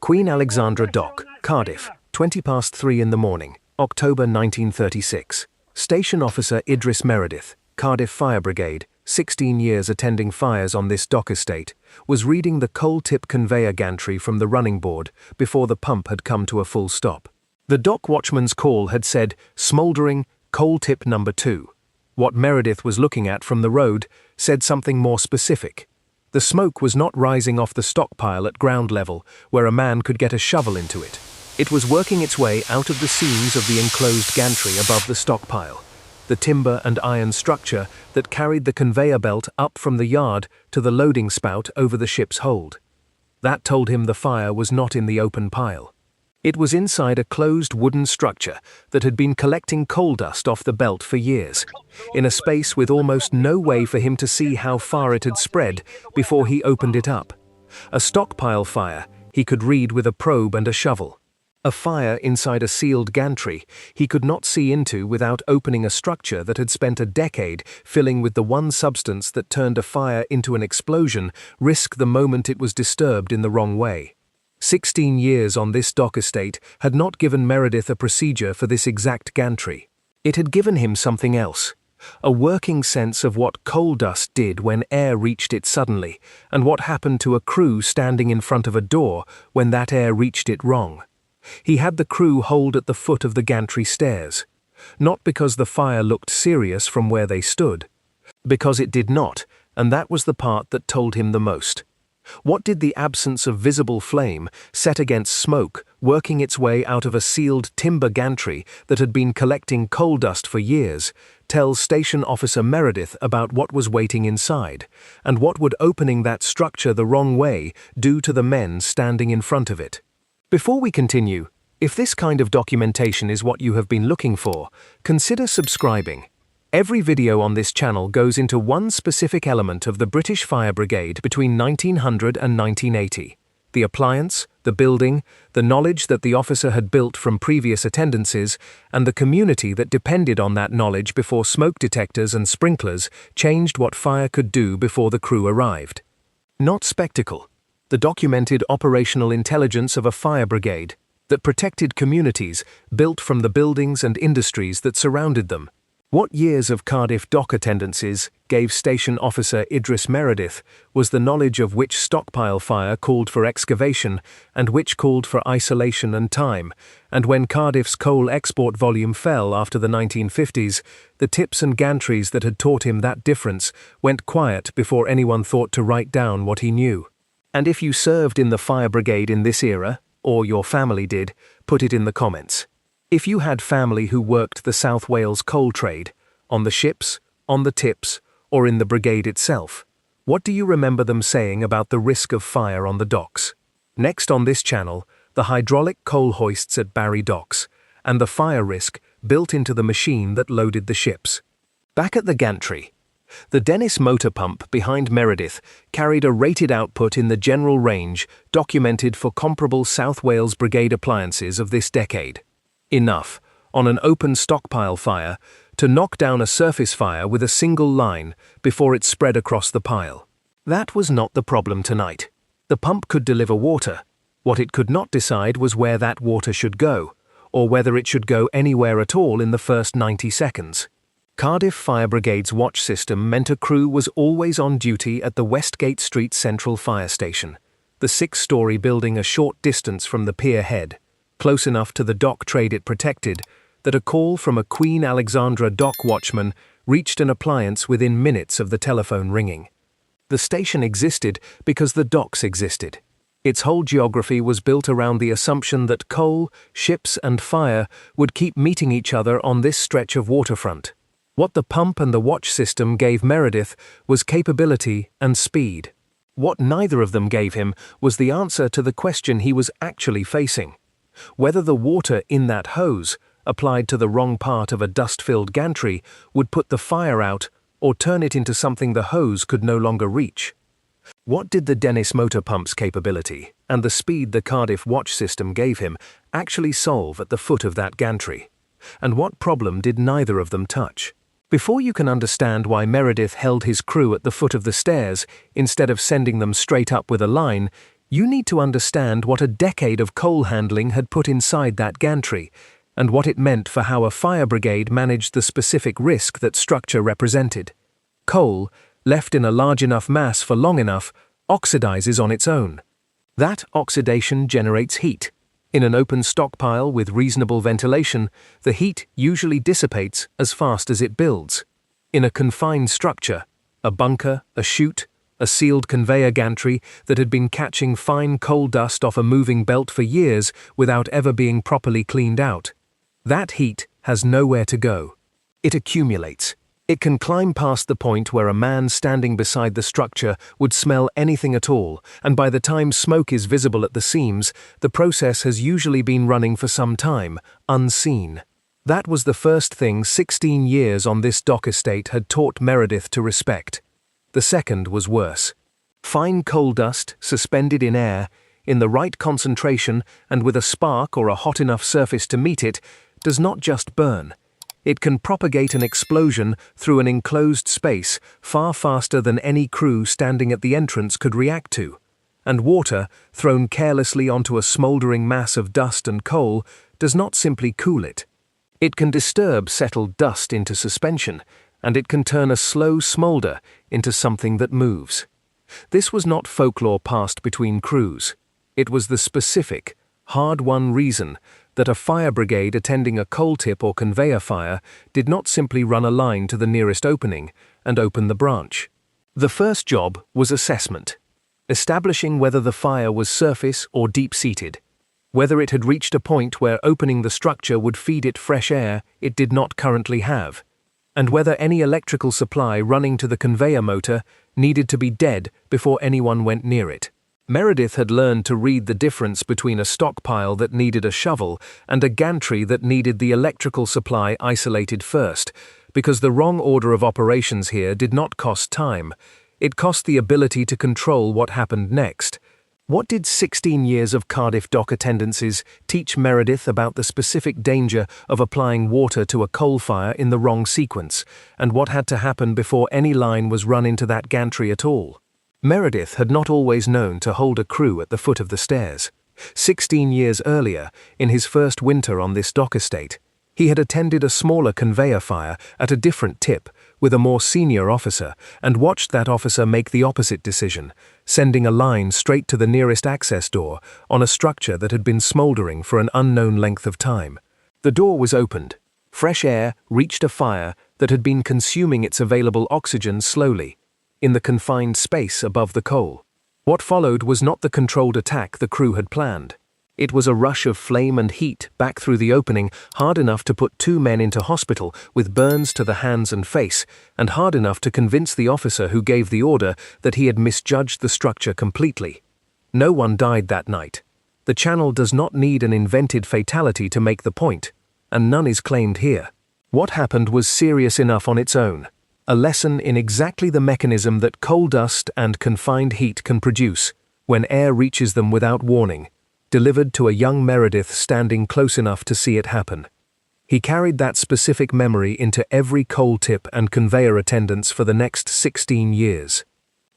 Queen Alexandra Dock, Cardiff, 3:20 in the morning, October 1936. Station Officer Idris Meredith, Cardiff Fire Brigade, 16 years attending fires on this dock estate, was reading the coal tip conveyor gantry from the running board before the pump had come to a full stop. The dock watchman's call had said, "Smouldering, coal tip number 2. What Meredith was looking at from the road said something more specific. The smoke was not rising off the stockpile at ground level, where a man could get a shovel into it. It was working its way out of the seams of the enclosed gantry above the stockpile, the timber and iron structure that carried the conveyor belt up from the yard to the loading spout over the ship's hold. That told him the fire was not in the open pile. It was inside a closed wooden structure that had been collecting coal dust off the belt for years, in a space with almost no way for him to see how far it had spread before he opened it up. A stockpile fire, he could read with a probe and a shovel. A fire inside a sealed gantry he could not see into without opening a structure that had spent a decade filling with the one substance that turned a fire into an explosion risk the moment it was disturbed in the wrong way. 16 years on this dock estate had not given Meredith a procedure for this exact gantry. It had given him something else, a working sense of what coal dust did when air reached it suddenly, and what happened to a crew standing in front of a door when that air reached it wrong. He had the crew hold at the foot of the gantry stairs, not because the fire looked serious from where they stood, because it did not, and that was the part that told him the most. What did the absence of visible flame, set against smoke, working its way out of a sealed timber gantry that had been collecting coal dust for years, tell Station Officer Meredith about what was waiting inside, and what would opening that structure the wrong way do to the men standing in front of it? Before we continue, if this kind of documentation is what you have been looking for, consider subscribing. Every video on this channel goes into one specific element of the British Fire Brigade between 1900 and 1980. The appliance, the building, the knowledge that the officer had built from previous attendances, and the community that depended on that knowledge before smoke detectors and sprinklers changed what fire could do before the crew arrived. Not spectacle. The documented operational intelligence of a fire brigade that protected communities built from the buildings and industries that surrounded them. What years of Cardiff dock attendances gave Station Officer Idris Meredith was the knowledge of which stockpile fire called for excavation and which called for isolation and time, and when Cardiff's coal export volume fell after the 1950s, the tips and gantries that had taught him that difference went quiet before anyone thought to write down what he knew. And if you served in the fire brigade in this era, or your family did, put it in the comments. If you had family who worked the South Wales coal trade, on the ships, on the tips, or in the brigade itself, what do you remember them saying about the risk of fire on the docks? Next on this channel, the hydraulic coal hoists at Barry Docks, and the fire risk built into the machine that loaded the ships. Back at the gantry, the Dennis motor pump behind Meredith carried a rated output in the general range documented for comparable South Wales brigade appliances of this decade. Enough, on an open stockpile fire, to knock down a surface fire with a single line before it spread across the pile. That was not the problem tonight. The pump could deliver water. What it could not decide was where that water should go, or whether it should go anywhere at all in the first 90 seconds. Cardiff Fire Brigade's watch system meant a crew was always on duty at the Westgate Street Central Fire Station, the 6-story building a short distance from the pier head, close enough to the dock trade it protected that a call from a Queen Alexandra dock watchman reached an appliance within minutes of the telephone ringing. The station existed because the docks existed. Its whole geography was built around the assumption that coal, ships and fire would keep meeting each other on this stretch of waterfront. What the pump and the watch system gave Meredith was capability and speed. What neither of them gave him was the answer to the question he was actually facing. Whether the water in that hose, applied to the wrong part of a dust-filled gantry, would put the fire out or turn it into something the hose could no longer reach. What did the Dennis motor pump's capability, and the speed the Cardiff watch system gave him, actually solve at the foot of that gantry? And what problem did neither of them touch? Before you can understand why Meredith held his crew at the foot of the stairs instead of sending them straight up with a line, You need to understand what a decade of coal handling had put inside that gantry, and what it meant for how a fire brigade managed the specific risk that structure represented. Coal, left in a large enough mass for long enough, oxidizes on its own. That oxidation generates heat. In an open stockpile with reasonable ventilation, the heat usually dissipates as fast as it builds. In a confined structure, a bunker, a chute, a sealed conveyor gantry that had been catching fine coal dust off a moving belt for years without ever being properly cleaned out, that heat has nowhere to go. It accumulates. It can climb past the point where a man standing beside the structure would smell anything at all, and by the time smoke is visible at the seams, the process has usually been running for some time, unseen. That was the first thing 16 years on this dock estate had taught Meredith to respect. The second was worse. Fine coal dust, suspended in air, in the right concentration and with a spark or a hot enough surface to meet it, does not just burn. It can propagate an explosion through an enclosed space far faster than any crew standing at the entrance could react to. And water, thrown carelessly onto a smoldering mass of dust and coal, does not simply cool it. It can disturb settled dust into suspension, and it can turn a slow smolder into something that moves. This was not folklore passed between crews. It was the specific, hard-won reason that a fire brigade attending a coal tip or conveyor fire did not simply run a line to the nearest opening and open the branch. The first job was assessment, establishing whether the fire was surface or deep-seated, whether it had reached a point where opening the structure would feed it fresh air it did not currently have, and whether any electrical supply running to the conveyor motor needed to be dead before anyone went near it. Meredith had learned to read the difference between a stockpile that needed a shovel and a gantry that needed the electrical supply isolated first, because the wrong order of operations here did not cost time. It cost the ability to control what happened next. What did 16 years of Cardiff dock attendances teach Meredith about the specific danger of applying water to a coal fire in the wrong sequence, and what had to happen before any line was run into that gantry at all? Meredith had not always known to hold a crew at the foot of the stairs. 16 years earlier, in his first winter on this dock estate, he had attended a smaller conveyor fire at a different tip with a more senior officer and watched that officer make the opposite decision, sending a line straight to the nearest access door on a structure that had been smoldering for an unknown length of time. The door was opened. Fresh air reached a fire that had been consuming its available oxygen slowly, in the confined space above the coal. What followed was not the controlled attack the crew had planned. It was a rush of flame and heat back through the opening, hard enough to put 2 men into hospital with burns to the hands and face, and hard enough to convince the officer who gave the order that he had misjudged the structure completely. No one died that night. The channel does not need an invented fatality to make the point, and none is claimed here. What happened was serious enough on its own. A lesson in exactly the mechanism that coal dust and confined heat can produce when air reaches them without warning, delivered to a young Meredith standing close enough to see it happen. He carried that specific memory into every coal tip and conveyor attendance for the next 16 years.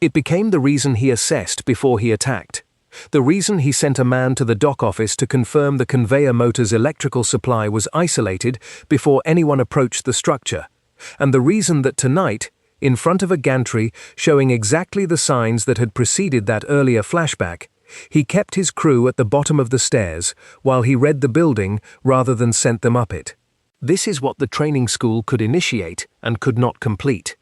It became the reason he assessed before he attacked, the reason he sent a man to the dock office to confirm the conveyor motor's electrical supply was isolated before anyone approached the structure, and the reason that tonight, in front of a gantry showing exactly the signs that had preceded that earlier flashback, he kept his crew at the bottom of the stairs while he read the building rather than sent them up it. This is what the training school could initiate and could not complete.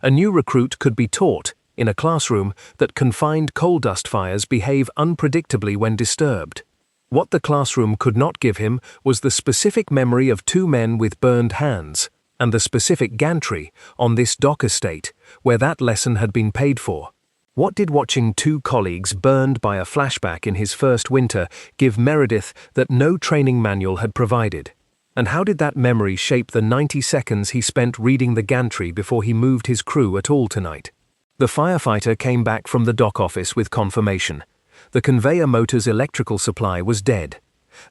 A new recruit could be taught, in a classroom, that confined coal dust fires behave unpredictably when disturbed. What the classroom could not give him was the specific memory of 2 men with burned hands, and the specific gantry on this dock estate where that lesson had been paid for. What did watching 2 colleagues burned by a flashback in his first winter give Meredith that no training manual had provided? And how did that memory shape the 90 seconds he spent reading the gantry before he moved his crew at all tonight? The firefighter came back from the dock office with confirmation. The conveyor motor's electrical supply was dead.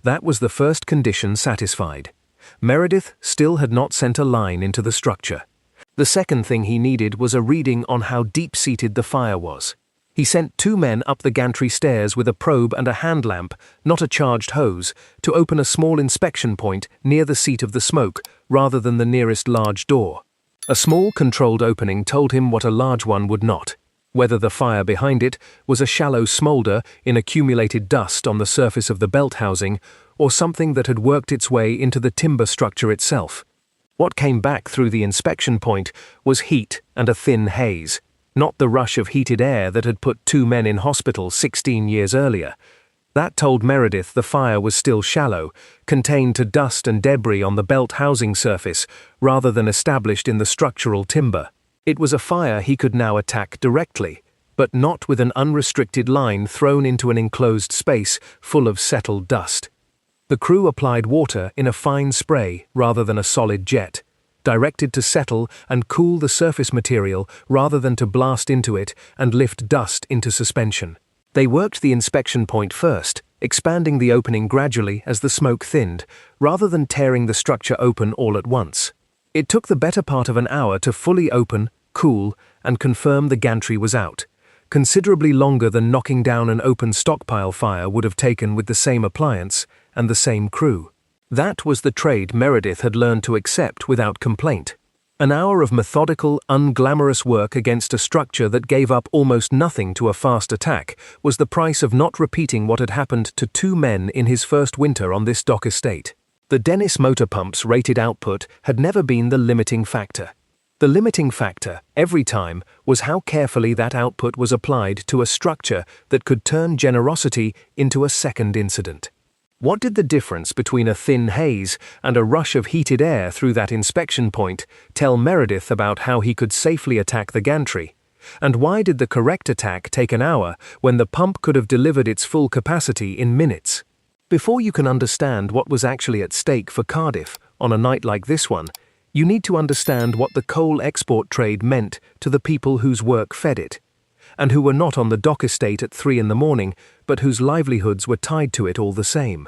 That was the first condition satisfied. Meredith still had not sent a line into the structure. The second thing he needed was a reading on how deep-seated the fire was. He sent 2 men up the gantry stairs with a probe and a hand lamp, not a charged hose, to open a small inspection point near the seat of the smoke rather than the nearest large door. A small controlled opening told him what a large one would not: whether the fire behind it was a shallow smolder in accumulated dust on the surface of the belt housing, or something that had worked its way into the timber structure itself. What came back through the inspection point was heat and a thin haze, not the rush of heated air that had put 2 men in hospital 16 years earlier. That told Meredith the fire was still shallow, contained to dust and debris on the belt housing surface, rather than established in the structural timber. It was a fire he could now attack directly, but not with an unrestricted line thrown into an enclosed space full of settled dust. The crew applied water in a fine spray rather than a solid jet, directed to settle and cool the surface material rather than to blast into it and lift dust into suspension. They worked the inspection point first, expanding the opening gradually as the smoke thinned, rather than tearing the structure open all at once. It took the better part of an hour to fully open, cool, and confirm the gantry was out, considerably longer than knocking down an open stockpile fire would have taken with the same appliance and the same crew. That was the trade Meredith had learned to accept without complaint. An hour of methodical, unglamorous work against a structure that gave up almost nothing to a fast attack was the price of not repeating what had happened to 2 men in his first winter on this dock estate. The Dennis motor pump's rated output had never been the limiting factor. The limiting factor, every time, was how carefully that output was applied to a structure that could turn generosity into a second incident. What did the difference between a thin haze and a rush of heated air through that inspection point tell Meredith about how he could safely attack the gantry? And why did the correct attack take an hour when the pump could have delivered its full capacity in minutes? Before you can understand what was actually at stake for Cardiff on a night like this one, you need to understand what the coal export trade meant to the people whose work fed it, and who were not on the dock estate at 3 in the morning, but whose livelihoods were tied to it all the same.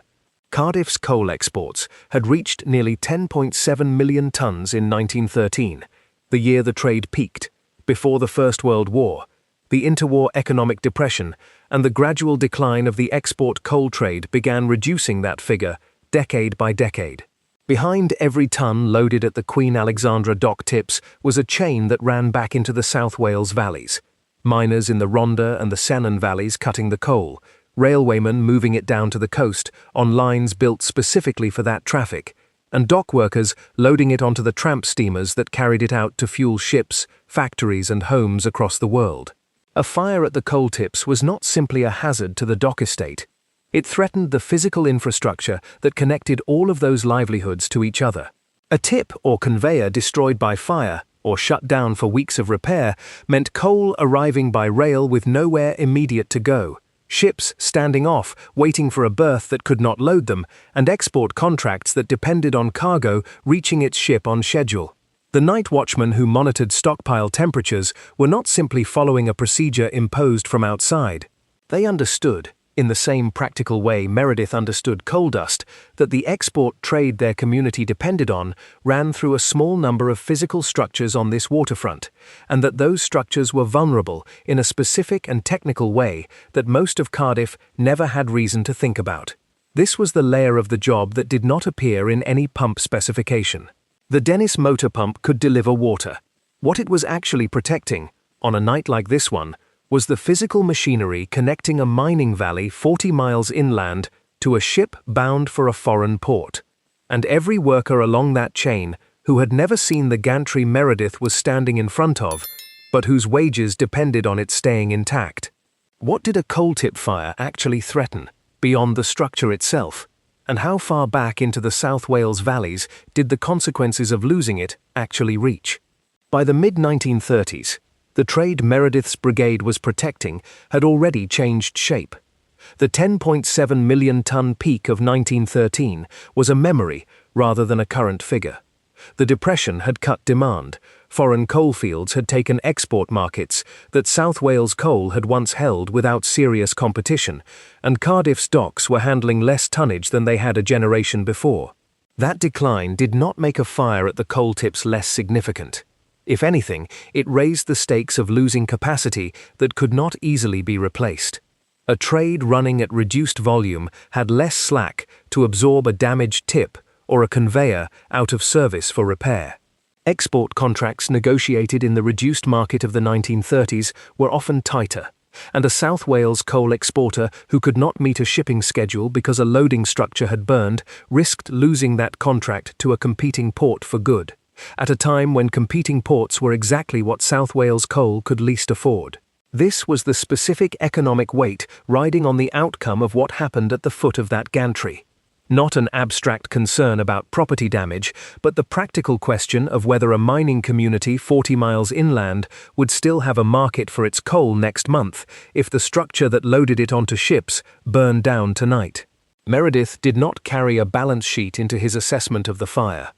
Cardiff's coal exports had reached nearly 10.7 million tonnes in 1913, the year the trade peaked, before the First World War, the interwar economic depression, and the gradual decline of the export coal trade began reducing that figure decade by decade. Behind every ton loaded at the Queen Alexandra dock tips was a chain that ran back into the South Wales valleys. Miners in the Rhondda and the Senon valleys cutting the coal, railwaymen moving it down to the coast on lines built specifically for that traffic, and dock workers loading it onto the tramp steamers that carried it out to fuel ships, factories and homes across the world. A fire at the coal tips was not simply a hazard to the dock estate. It threatened the physical infrastructure that connected all of those livelihoods to each other. A tip or conveyor destroyed by fire, or shut down for weeks of repair, meant coal arriving by rail with nowhere immediate to go, ships standing off, waiting for a berth that could not load them, and export contracts that depended on cargo reaching its ship on schedule. The night watchmen who monitored stockpile temperatures were not simply following a procedure imposed from outside. They understood, in the same practical way Meredith understood coal dust, that the export trade their community depended on ran through a small number of physical structures on this waterfront, and that those structures were vulnerable in a specific and technical way that most of Cardiff never had reason to think about. This was the layer of the job that did not appear in any pump specification. The Dennis motor pump could deliver water. What it was actually protecting, on a night like this one, was the physical machinery connecting a mining valley 40 miles inland to a ship bound for a foreign port. And every worker along that chain who had never seen the gantry Meredith was standing in front of, but whose wages depended on its staying intact. What did a coal tip fire actually threaten, beyond the structure itself? And how far back into the South Wales valleys did the consequences of losing it actually reach? By the mid-1930s, the trade Meredith's brigade was protecting had already changed shape. The 10.7 million ton peak of 1913 was a memory rather than a current figure. The Depression had cut demand, foreign coalfields had taken export markets that South Wales coal had once held without serious competition, and Cardiff's docks were handling less tonnage than they had a generation before. That decline did not make a fire at the coal tips less significant. If anything, it raised the stakes of losing capacity that could not easily be replaced. A trade running at reduced volume had less slack to absorb a damaged tip or a conveyor out of service for repair. Export contracts negotiated in the reduced market of the 1930s were often tighter, and a South Wales coal exporter who could not meet a shipping schedule because a loading structure had burned risked losing that contract to a competing port for good, at a time when competing ports were exactly what South Wales coal could least afford. This was the specific economic weight riding on the outcome of what happened at the foot of that gantry. Not an abstract concern about property damage, but the practical question of whether a mining community 40 miles inland would still have a market for its coal next month if the structure that loaded it onto ships burned down tonight. Meredith did not carry a balance sheet into his assessment of the fire.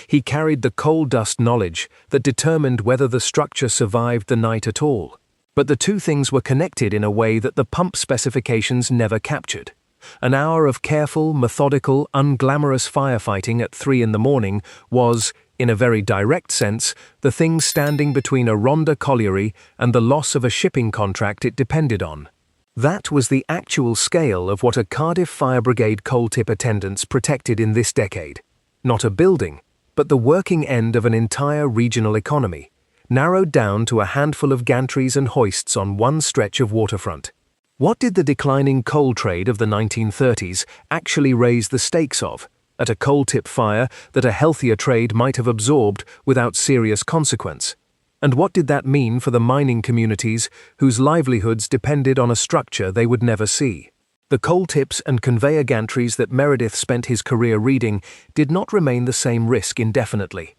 He carried the coal dust knowledge that determined whether the structure survived the night at all. But the two things were connected in a way that the pump specifications never captured. An hour of careful, methodical, unglamorous firefighting at 3 in the morning was, in a very direct sense, the thing standing between a Rhondda colliery and the loss of a shipping contract it depended on. That was the actual scale of what a Cardiff Fire Brigade coal tip attendants protected in this decade. Not a building, but the working end of an entire regional economy, narrowed down to a handful of gantries and hoists on one stretch of waterfront. What did the declining coal trade of the 1930s actually raise the stakes of, at a coal tip fire that a healthier trade might have absorbed without serious consequence? And what did that mean for the mining communities whose livelihoods depended on a structure they would never see? The coal tips and conveyor gantries that Meredith spent his career reading did not remain the same risk indefinitely.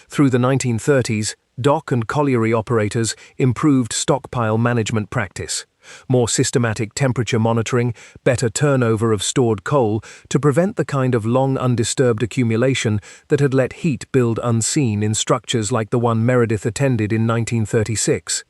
Through the 1930s, dock and colliery operators improved stockpile management practice, more systematic temperature monitoring, better turnover of stored coal to prevent the kind of long undisturbed accumulation that had let heat build unseen in structures like the one Meredith attended in 1936.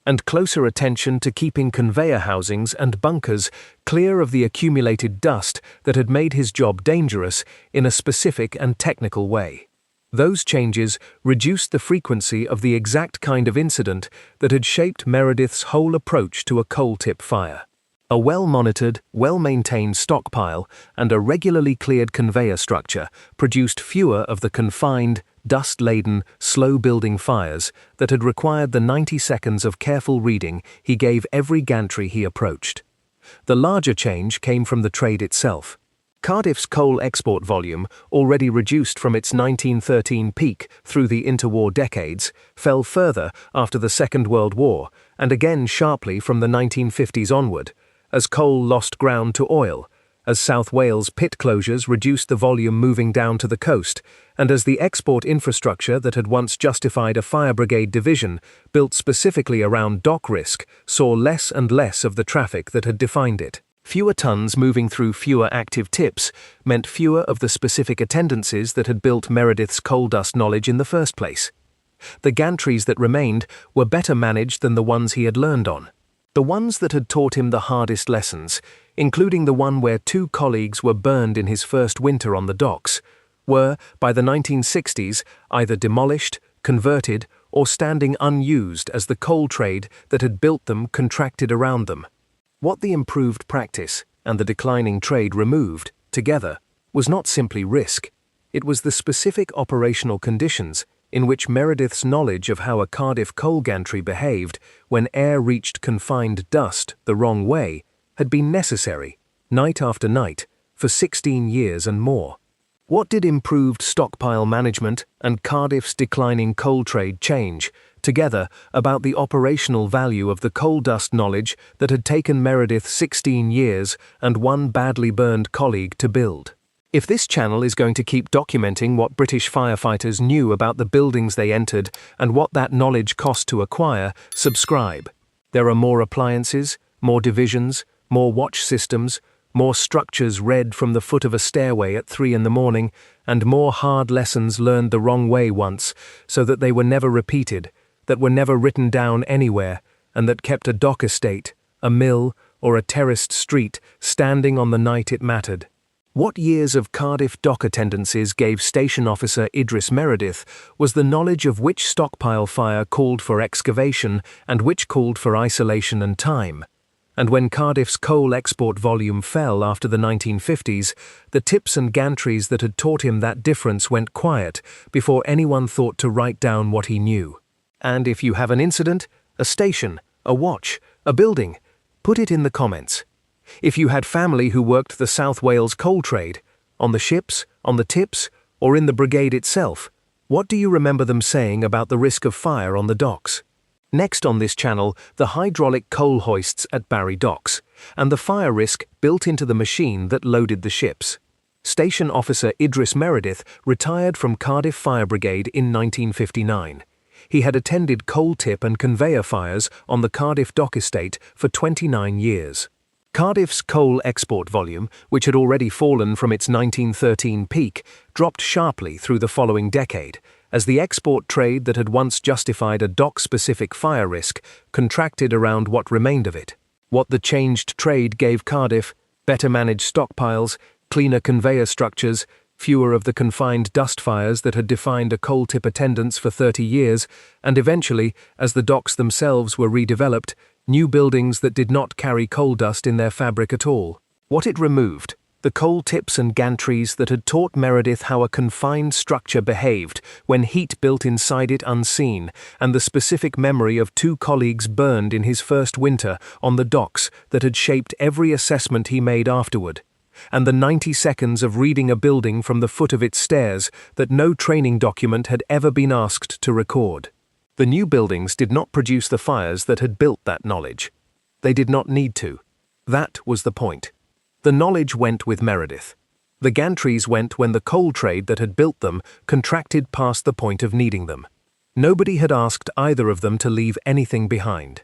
And closer attention to keeping conveyor housings and bunkers clear of the accumulated dust that had made his job dangerous in a specific and technical way. Those changes reduced the frequency of the exact kind of incident that had shaped Meredith's whole approach to a coal tip fire. A well-monitored, well-maintained stockpile and a regularly cleared conveyor structure produced fewer of the confined, dust-laden, slow-building fires that had required the 90 seconds of careful reading he gave every gantry he approached. The larger change came from the trade itself. Cardiff's coal export volume, already reduced from its 1913 peak through the interwar decades, fell further after the Second World War and again sharply from the 1950s onward, as coal lost ground to oil, as South Wales pit closures reduced the volume moving down to the coast, and as the export infrastructure that had once justified a fire brigade division, built specifically around dock risk, saw less and less of the traffic that had defined it. Fewer tons moving through fewer active tips meant fewer of the specific attendances that had built Meredith's coal dust knowledge in the first place. The gantries that remained were better managed than the ones he had learned on. The ones that had taught him the hardest lessons, including the one where 2 colleagues were burned in his first winter on the docks, were, by the 1960s, either demolished, converted, or standing unused as the coal trade that had built them contracted around them. What the improved practice and the declining trade removed, together, was not simply risk. It was the specific operational conditions in which Meredith's knowledge of how a Cardiff coal gantry behaved when air reached confined dust the wrong way had been necessary, night after night, for 16 years and more. What did improved stockpile management and Cardiff's declining coal trade change, together, about the operational value of the coal dust knowledge that had taken Meredith 16 years and 1 badly burned colleague to build? If this channel is going to keep documenting what British firefighters knew about the buildings they entered and what that knowledge cost to acquire, subscribe. There are more appliances, more divisions, more watch systems, more structures read from the foot of a stairway at 3 in the morning, and more hard lessons learned the wrong way once, so that they were never repeated, that were never written down anywhere, and that kept a dock estate, a mill, or a terraced street standing on the night it mattered. What years of Cardiff dock attendances gave Station Officer Idris Meredith was the knowledge of which stockpile fire called for excavation and which called for isolation and time. And when Cardiff's coal export volume fell after the 1950s, the tips and gantries that had taught him that difference went quiet before anyone thought to write down what he knew. And if you have an incident, a station, a watch, a building, put it in the comments. If you had family who worked the South Wales coal trade, on the ships, on the tips, or in the brigade itself, what do you remember them saying about the risk of fire on the docks? Next on this channel, the hydraulic coal hoists at Barry Docks, and the fire risk built into the machine that loaded the ships. Station Officer Idris Meredith retired from Cardiff Fire Brigade in 1959. He had attended coal tip and conveyor fires on the Cardiff dock estate for 29 years. Cardiff's coal export volume, which had already fallen from its 1913 peak, dropped sharply through the following decade, as the export trade that had once justified a dock-specific fire risk contracted around what remained of it. What the changed trade gave Cardiff: better managed stockpiles, cleaner conveyor structures, fewer of the confined dust fires that had defined a coal tip attendance for 30 years, and eventually, as the docks themselves were redeveloped, new buildings that did not carry coal dust in their fabric at all. What it removed: the coal tips and gantries that had taught Meredith how a confined structure behaved when heat built inside it unseen, and the specific memory of 2 colleagues burned in his first winter on the docks that had shaped every assessment he made afterward, and the 90 seconds of reading a building from the foot of its stairs that no training document had ever been asked to record. The new buildings did not produce the fires that had built that knowledge. They did not need to. That was the point. The knowledge went with Meredith. The gantries went when the coal trade that had built them contracted past the point of needing them. Nobody had asked either of them to leave anything behind.